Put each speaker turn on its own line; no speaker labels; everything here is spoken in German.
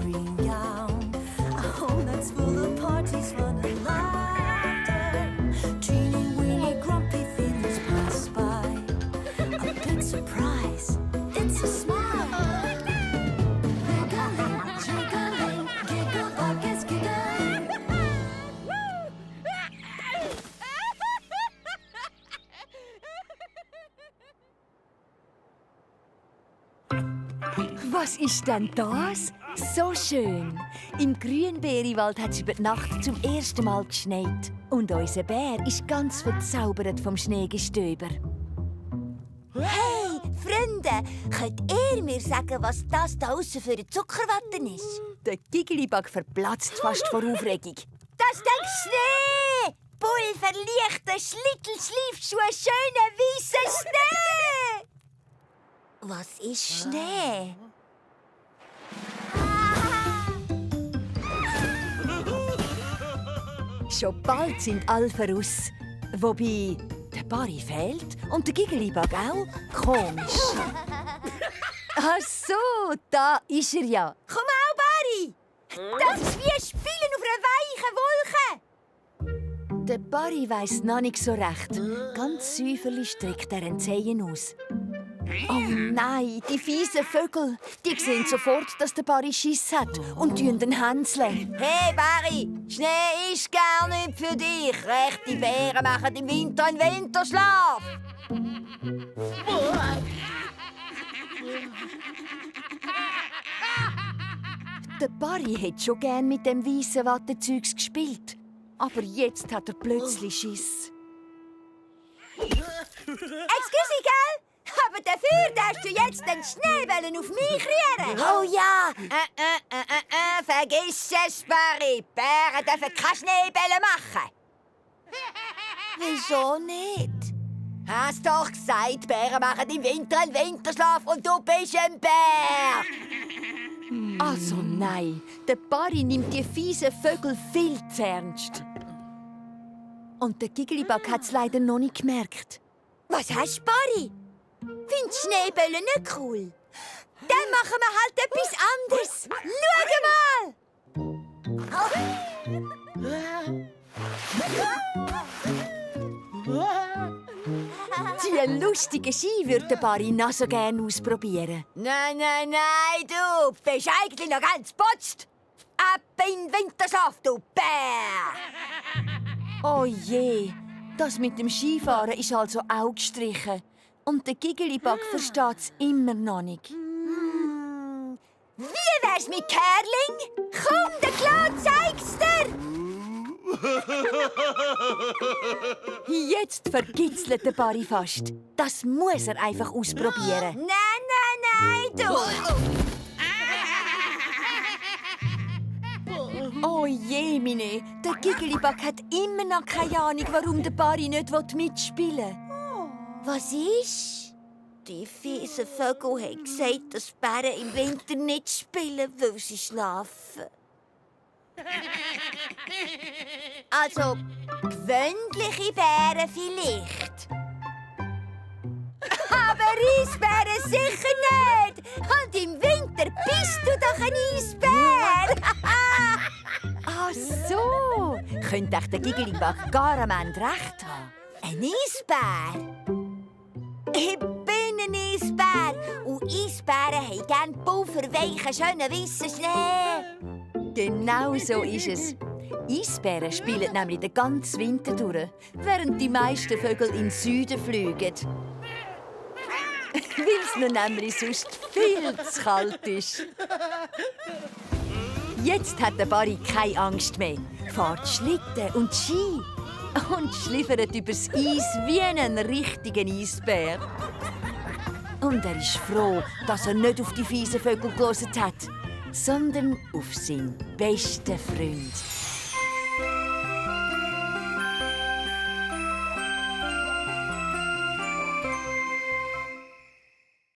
green gown. A home that's full of parties, fun and laughter. Teeny weeny grumpy feelings pass by. A big surprise, it's a smile. Giggling, jiggling, giggle buckets giggling.
Was ist denn das? So schön. Im Grünbeeriwald hat es über die Nacht zum ersten Mal geschneit. Und unser Bär ist ganz verzaubert vom Schneegestöber.
Hey, Freunde, könnt ihr mir sagen, was das da aussen für ein Zuckerwatte ist?
Der Giggelibug verplatzt fast vor Aufregung.
Das ist der Schnee! Pulver, Lichter, Schlittel, Schleifschuhe, schöner weißer Schnee! Was ist Schnee?
Schon bald sind alle voraus. Wobei, der Barry fehlt und der Giggelibug auch. Komisch. Ach so, da ist er ja.
Komm auch, Barry! Das ist wie ein Spielen auf einer weichen Wolke.
Der Barry weiss noch nicht so recht. Ganz säuferlich streckt er einen Zehen aus. Oh nein, die fiesen Vögel. Die sehen sofort, dass der Barry Schiss hat und tun den hänseln.
Hey, Barry, Schnee ist gar nicht für dich. Rechte Bären machen im Winter einen Winterschlaf.
Der Barry hätte schon gern mit dem weißen Wattezeugs gespielt. Aber jetzt hat er plötzlich Schiss.
Excuse, gell? Aber dafür darfst du jetzt den Schneebällen auf mich rühren. Oh ja. Vergiss es, Barry. Bären dürfen keine Schneebälle machen. Wieso nicht? Hast doch gesagt, Bären machen im Winter einen Winterschlaf und du bist ein Bär.
Also nein, der Barry nimmt die fiesen Vögel viel zu ernst. Und der Giggelibug hat es leider noch nicht gemerkt.
Was hast du, Barry? Findest Schneebälle nicht cool? Dann machen wir halt etwas anderes. Schau mal!
Die lustigen Ski würde der Barry noch so gerne ausprobieren.
Nein, du bist eigentlich noch ganz putzt. Ab in den Winterschlaf, du Bär!
Oh je, das mit dem Skifahren ist also auch gestrichen. Und der Giggelibug versteht es immer noch nicht.
Wie wär's mit Kerling? Komm, der Klau zeig's dir!
Jetzt vergitzelt der Barry fast. Das muss er einfach ausprobieren.
Nein, du!
Oh je, Mine, der Giggelibug hat immer noch keine Ahnung, warum der Barry nicht mitspielen will.
Was ist? Die fiesen Vögel haben gesagt, dass Bären im Winter nicht spielen, weil sie schlafen. Also, gewöhnliche Bären vielleicht. Aber Eisbären sicher nicht! Und im Winter bist du doch ein Eisbär!
Ach so, könnte echt der Giggelibug gar am Ende recht haben.
Ein Eisbär? Ich bin ein Eisbär. Und Eisbären haben gerne pulverweichen, schönen, weißen Schnee.
Genau so ist es. Eisbären spielen nämlich den ganzen Winter durch, während die meisten Vögel in den Süden fliegen. Weil es ihnen nämlich sonst viel zu kalt ist. Jetzt hat der Barry keine Angst mehr. Fährt Schlitten und Ski und schliffert übers Eis wie ein richtiger Eisbär. Und er ist froh, dass er nicht auf die fiesen Vögel gehört hat, sondern auf seinen besten Freund.